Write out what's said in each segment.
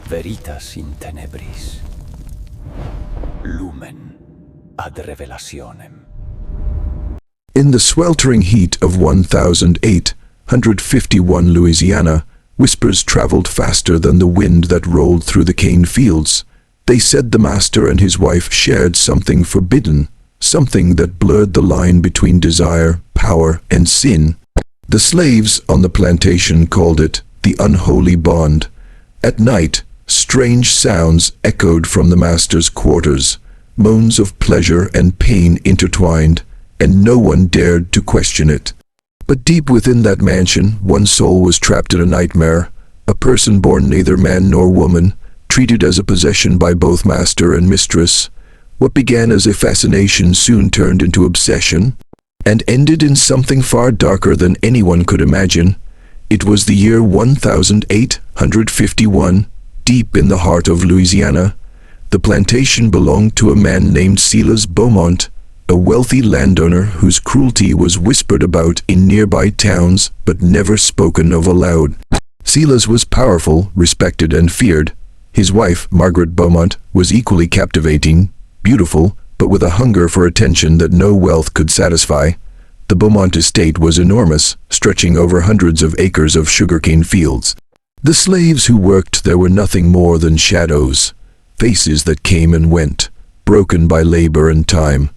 Veritas in tenebris. Lumen ad revelationem. In the sweltering heat of 1851 Louisiana, whispers traveled faster than the wind that rolled through the cane fields. They said the master and his wife shared something forbidden, something that blurred the line between desire, power, and sin. The slaves on the plantation called it the unholy bond. At night, strange sounds echoed from the master's quarters, moans of pleasure and pain intertwined, and no one dared to question it. But deep within that mansion, one soul was trapped in a nightmare, a person born neither man nor woman, treated as a possession by both master and mistress. What began as a fascination soon turned into obsession, and ended in something far darker than anyone could imagine. It was the year 1851, deep in the heart of Louisiana. The plantation belonged to a man named Silas Beaumont, a wealthy landowner whose cruelty was whispered about in nearby towns but never spoken of aloud. Silas was powerful, respected, and feared. His wife, Margaret Beaumont, was equally captivating, beautiful, but with a hunger for attention that no wealth could satisfy. The Beaumont estate was enormous, stretching over hundreds of acres of sugarcane fields. The slaves who worked there were nothing more than shadows, faces that came and went, broken by labor and time.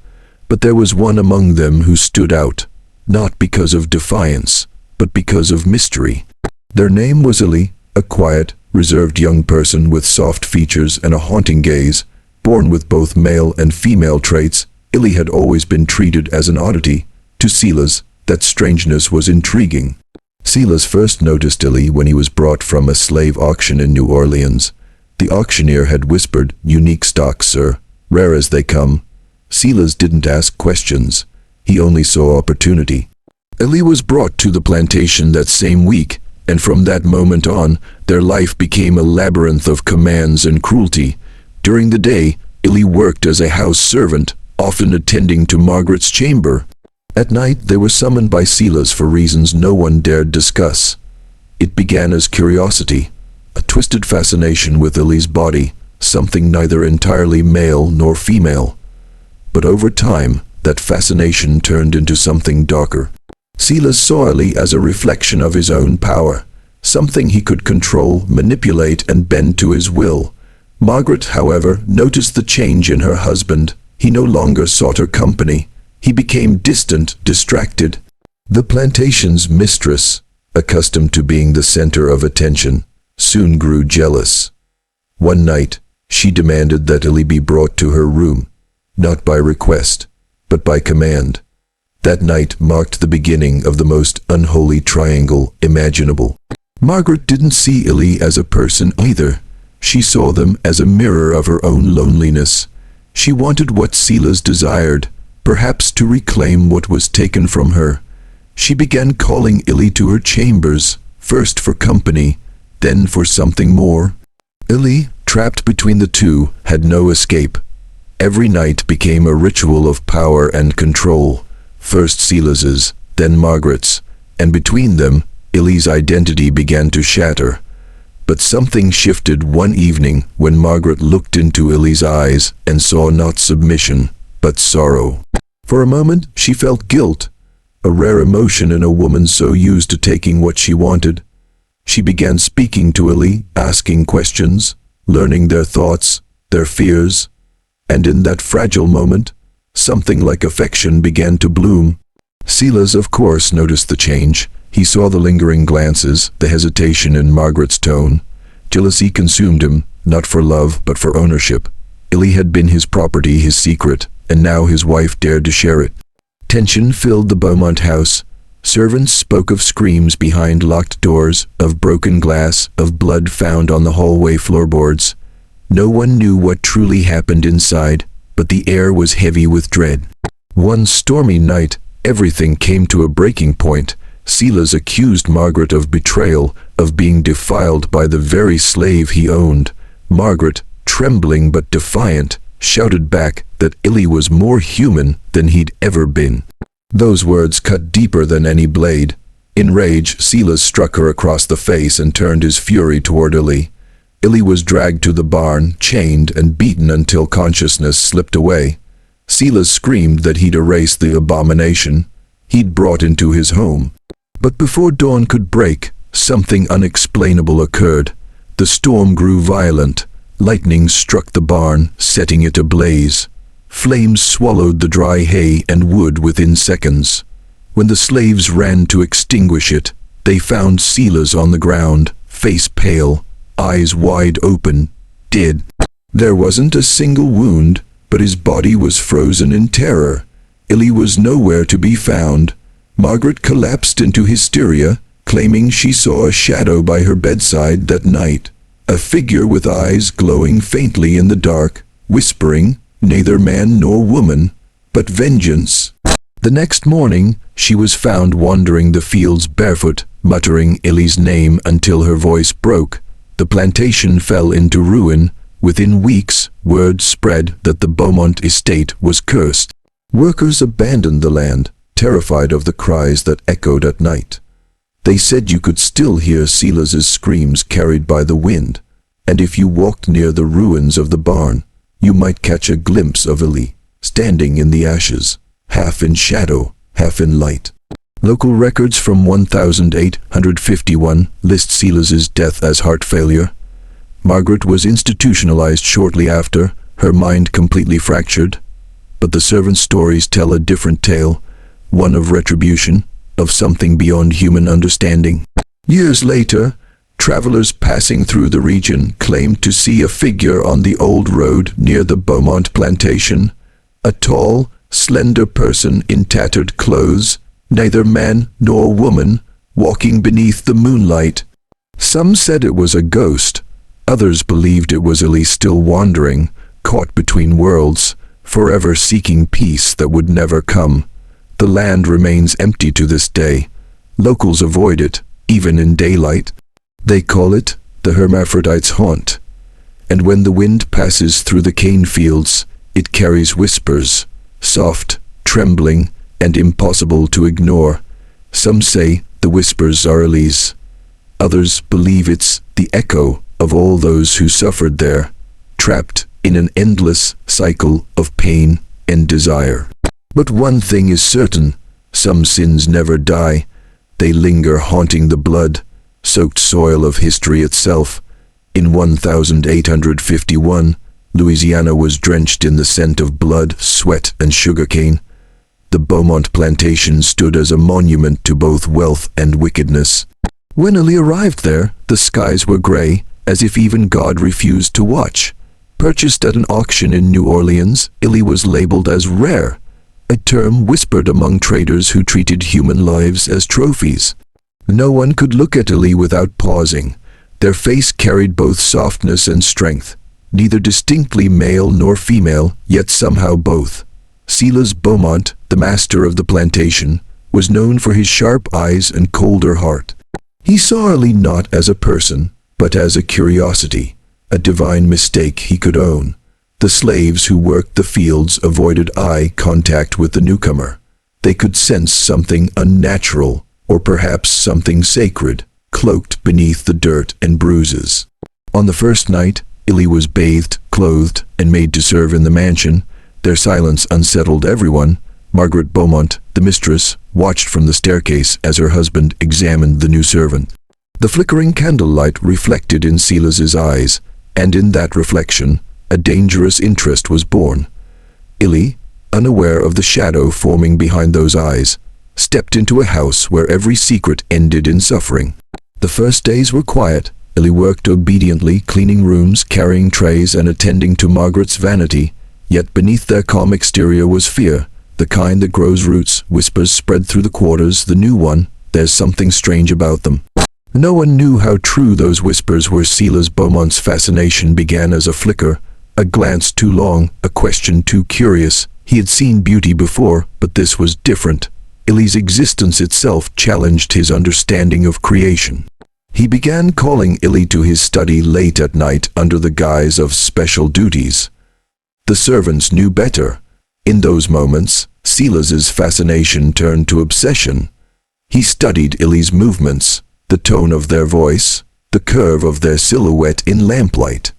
But there was one among them who stood out, not because of defiance, but because of mystery. Their name was Illy, a quiet, reserved young person with soft features and a haunting gaze. Born with both male and female traits, Illy had always been treated as an oddity. To Silas, that strangeness was intriguing. Silas first noticed Illy when he was brought from a slave auction in New Orleans. The auctioneer had whispered, "Unique stock, sir, rare as they come." Silas didn't ask questions. He only saw opportunity. Illy was brought to the plantation that same week, and from that moment on, their life became a labyrinth of commands and cruelty. During the day, Illy worked as a house servant, often attending to Margaret's chamber. At night, they were summoned by Silas for reasons no one dared discuss. It began as curiosity, a twisted fascination with Illy's body, something neither entirely male nor female. But over time, that fascination turned into something darker. Silas saw Illy as a reflection of his own power, something he could control, manipulate, and bend to his will. Margaret, however, noticed the change in her husband. He no longer sought her company. He became distant, distracted. The plantation's mistress, accustomed to being the center of attention, soon grew jealous. One night, she demanded that Illy be brought to her room, not by request, but by command. That night marked the beginning of the most unholy triangle imaginable. Margaret didn't see Illy as a person either. She saw them as a mirror of her own loneliness. She wanted what Silas desired, perhaps to reclaim what was taken from her. She began calling Illy to her chambers, first for company, then for something more. Illy, trapped between the two, had no escape. Every night became a ritual of power and control, first Silas's, then Margaret's, and between them, Illy's identity began to shatter. But something shifted one evening when Margaret looked into Illy's eyes and saw not submission, but sorrow. For a moment, she felt guilt, a rare emotion in a woman so used to taking what she wanted. She began speaking to Illy, asking questions, learning their thoughts, their fears, and in that fragile moment, something like affection began to bloom. Silas, of course, noticed the change. He saw the lingering glances, the hesitation in Margaret's tone. Jealousy consumed him, not for love, but for ownership. Illy had been his property, his secret, and now his wife dared to share it. Tension filled the Beaumont house. Servants spoke of screams behind locked doors, of broken glass, of blood found on the hallway floorboards. No one knew what truly happened inside, but the air was heavy with dread. One stormy night, everything came to a breaking point. Silas accused Margaret of betrayal, of being defiled by the very slave he owned. Margaret, trembling but defiant, shouted back that Illy was more human than he'd ever been. Those words cut deeper than any blade. In rage, Silas struck her across the face and turned his fury toward Illy. Illy was dragged to the barn, chained and beaten until consciousness slipped away. Silas screamed that he'd erased the abomination he'd brought into his home. But before dawn could break, something unexplainable occurred. The storm grew violent. Lightning struck the barn, setting it ablaze. Flames swallowed the dry hay and wood within seconds. When the slaves ran to extinguish it, they found Silas on the ground, face pale, eyes wide open, dead. There wasn't a single wound, but his body was frozen in terror. Illy was nowhere to be found. Margaret collapsed into hysteria, claiming she saw a shadow by her bedside that night. A figure with eyes glowing faintly in the dark, whispering, neither man nor woman, but vengeance. The next morning, she was found wandering the fields barefoot, muttering Illy's name until her voice broke. The plantation fell into ruin. Within weeks, word spread that the Beaumont estate was cursed. Workers abandoned the land, terrified of the cries that echoed at night. They said you could still hear Silas's screams carried by the wind, and if you walked near the ruins of the barn, you might catch a glimpse of Illy, standing in the ashes, half in shadow, half in light. Local records from 1851 list Silas's death as heart failure. Margaret was institutionalized shortly after, her mind completely fractured. But the servants' stories tell a different tale, one of retribution, of something beyond human understanding. Years later, travelers passing through the region claimed to see a figure on the old road near the Beaumont plantation. A tall, slender person in tattered clothes, neither man nor woman, walking beneath the moonlight. Some said it was a ghost. Others believed it was Illy still wandering, caught between worlds, forever seeking peace that would never come. The land remains empty to this day. Locals avoid it, even in daylight. They call it the hermaphrodite's haunt. And when the wind passes through the cane fields, it carries whispers, soft, trembling, and impossible to ignore. Some say the whispers are Illy's. Others believe it's the echo of all those who suffered there, trapped in an endless cycle of pain and desire. But one thing is certain, some sins never die. They linger haunting the blood-soaked soil of history itself. In 1851, Louisiana was drenched in the scent of blood, sweat, and sugarcane. The Beaumont plantation stood as a monument to both wealth and wickedness. When Illy arrived there, the skies were gray, as if even God refused to watch. Purchased at an auction in New Orleans, Illy was labeled as rare, a term whispered among traders who treated human lives as trophies. No one could look at Illy without pausing. Their face carried both softness and strength, neither distinctly male nor female, yet somehow both. Silas Beaumont, the master of the plantation, was known for his sharp eyes and colder heart. He saw Illy not as a person, but as a curiosity, a divine mistake he could own. The slaves who worked the fields avoided eye contact with the newcomer. They could sense something unnatural, or perhaps something sacred, cloaked beneath the dirt and bruises. On the first night, Illy was bathed, clothed, and made to serve in the mansion. Their silence unsettled everyone. Margaret Beaumont, the mistress, watched from the staircase as her husband examined the new servant. The flickering candlelight reflected in Silas's eyes, and in that reflection, a dangerous interest was born. Illy, unaware of the shadow forming behind those eyes, stepped into a house where every secret ended in suffering. The first days were quiet. Illy worked obediently, cleaning rooms, carrying trays, and attending to Margaret's vanity. Yet beneath their calm exterior was fear, the kind that grows roots. Whispers spread through the quarters, the new one, there's something strange about them. No one knew how true those whispers were. Silas Beaumont's fascination began as a flicker, a glance too long, a question too curious. He had seen beauty before, but this was different. Illy's existence itself challenged his understanding of creation. He began calling Illy to his study late at night under the guise of special duties. The servants knew better. In those moments, Silas's fascination turned to obsession. He studied Illy's movements, the tone of their voice, the curve of their silhouette in lamplight.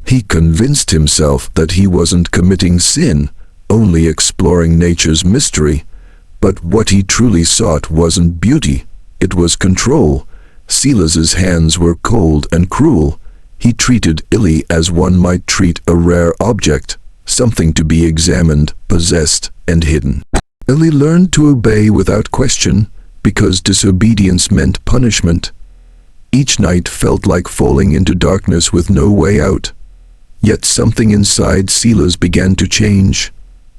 He convinced himself that he wasn't committing sin, only exploring nature's mystery. But what he truly sought wasn't beauty, it was control. Silas's hands were cold and cruel. He treated Illy as one might treat a rare object, something to be examined, possessed, and hidden. Illy learned to obey without question, because disobedience meant punishment. Each night felt like falling into darkness with no way out. Yet something inside Silas began to change.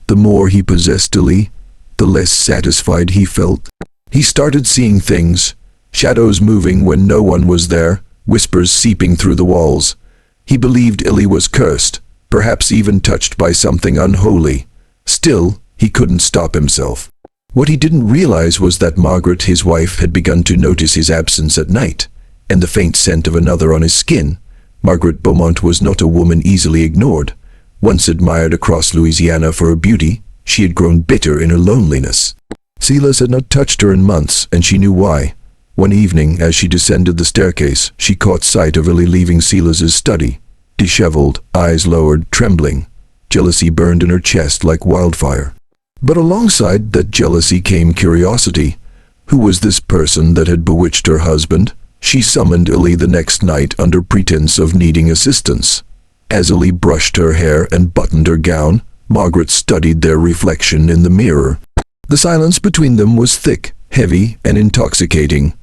The more he possessed Illy, the less satisfied he felt. He started seeing things, shadows moving when no one was there, whispers seeping through the walls. He believed Illy was cursed, perhaps even touched by something unholy. Still, he couldn't stop himself. What he didn't realize was that Margaret, his wife, had begun to notice his absence at night, and the faint scent of another on his skin. Margaret Beaumont was not a woman easily ignored. Once admired across Louisiana for her beauty, she had grown bitter in her loneliness. Silas had not touched her in months, and she knew why. One evening, as she descended the staircase, she caught sight of Illy leaving Silas's study. Disheveled, eyes lowered, trembling. Jealousy burned in her chest like wildfire. But alongside that jealousy came curiosity. Who was this person that had bewitched her husband? She summoned Illy the next night under pretense of needing assistance. As Illy brushed her hair and buttoned her gown, Margaret studied their reflection in the mirror. The silence between them was thick, heavy, and intoxicating.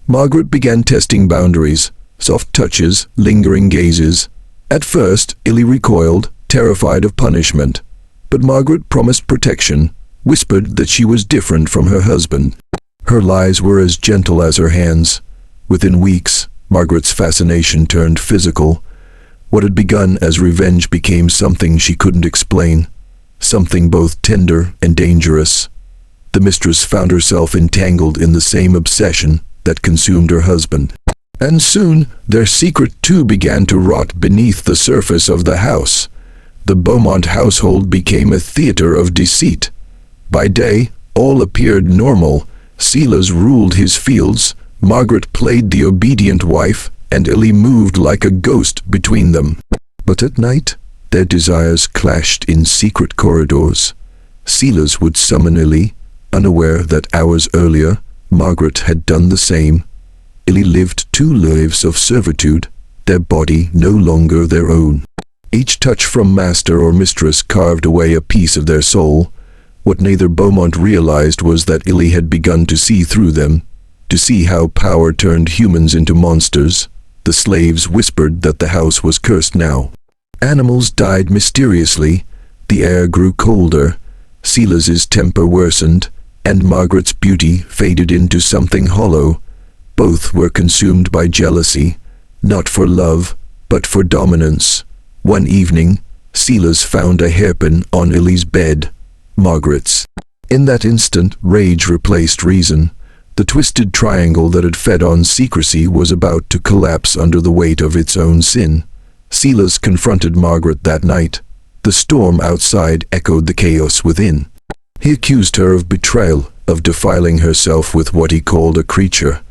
Margaret began testing boundaries, soft touches, lingering gazes. At first, Illy recoiled, terrified of punishment. But Margaret promised protection, whispered that she was different from her husband. Her lies were as gentle as her hands. Within weeks, Margaret's fascination turned physical. What had begun as revenge became something she couldn't explain, something both tender and dangerous. The mistress found herself entangled in the same obsession that consumed her husband. And soon, their secret too began to rot beneath the surface of the house. The Beaumont household became a theater of deceit. By day, all appeared normal. Silas ruled his fields, Margaret played the obedient wife, and Illy moved like a ghost between them. But at night, their desires clashed in secret corridors. Silas would summon Illy, unaware that hours earlier, Margaret had done the same. Illy lived two lives of servitude, their body no longer their own. Each touch from master or mistress carved away a piece of their soul. What neither Beaumont realized was that Illy had begun to see through them, to see how power turned humans into monsters. The slaves whispered that the house was cursed now. Animals died mysteriously, the air grew colder, Silas's temper worsened, and Margaret's beauty faded into something hollow. Both were consumed by jealousy, not for love, but for dominance. One evening, Silas found a hairpin on Illy's bed, Margaret's. In that instant, rage replaced reason. The twisted triangle that had fed on secrecy was about to collapse under the weight of its own sin. Silas confronted Margaret that night. The storm outside echoed the chaos within. He accused her of betrayal, of defiling herself with what he called a creature.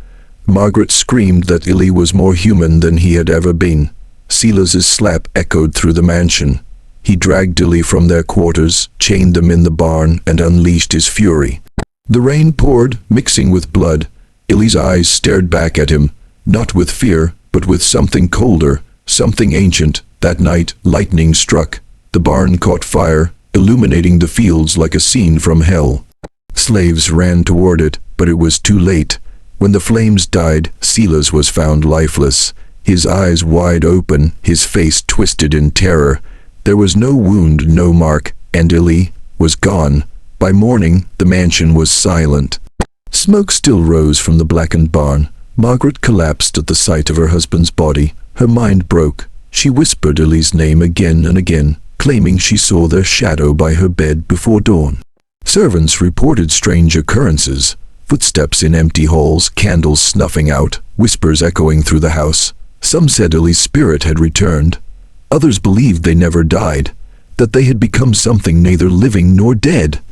Margaret screamed that Illy was more human than he had ever been. Silas's slap echoed through the mansion. He dragged Illy from their quarters, chained them in the barn, and unleashed his fury. The rain poured, mixing with blood. Illy's eyes stared back at him, not with fear, but with something colder, something ancient. That night, lightning struck. The barn caught fire, illuminating the fields like a scene from hell. Slaves ran toward it, but it was too late. When the flames died, Silas was found lifeless, his eyes wide open, his face twisted in terror. There was no wound, no mark, and Illy was gone. By morning, the mansion was silent. Smoke still rose from the blackened barn. Margaret collapsed at the sight of her husband's body. Her mind broke. She whispered Illy's name again and again, claiming she saw their shadow by her bed before dawn. Servants reported strange occurrences. Footsteps in empty halls, candles snuffing out, whispers echoing through the house. Some said Illy's spirit had returned. Others believed they never died, that they had become something neither living nor dead.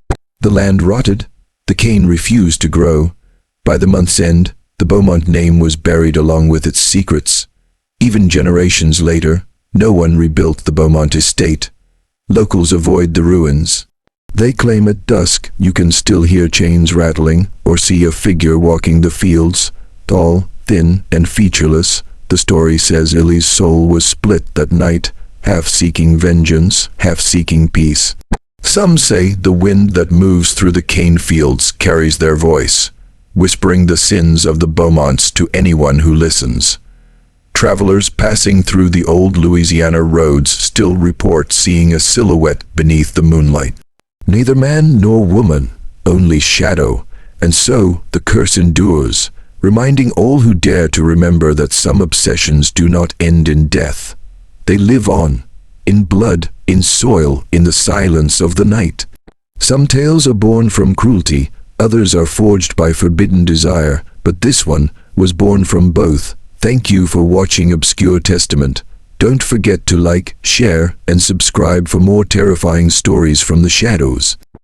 The land rotted. The cane refused to grow. By the month's end, The Beaumont name was buried along with its secrets. Even generations later, no one rebuilt the Beaumont estate. Locals avoid the ruins. They claim at dusk you can still hear chains rattling or see a figure walking the fields, tall, thin, and featureless. The story says Ellie's soul was split that night, half seeking vengeance, half seeking peace. Some say the wind that moves through the cane fields carries their voice, whispering the sins of the Beaumonts to anyone who listens. Travelers passing through the old Louisiana roads still report seeing a silhouette beneath the moonlight. Neither man nor woman, only shadow, and so the curse endures, reminding all who dare to remember that some obsessions do not end in death. They live on, in blood, in soil, in the silence of the night. Some tales are born from cruelty, others are forged by forbidden desire, but this one was born from both. Thank you for watching Obscure Testament. Don't forget to like, share, and subscribe for more terrifying stories from the shadows.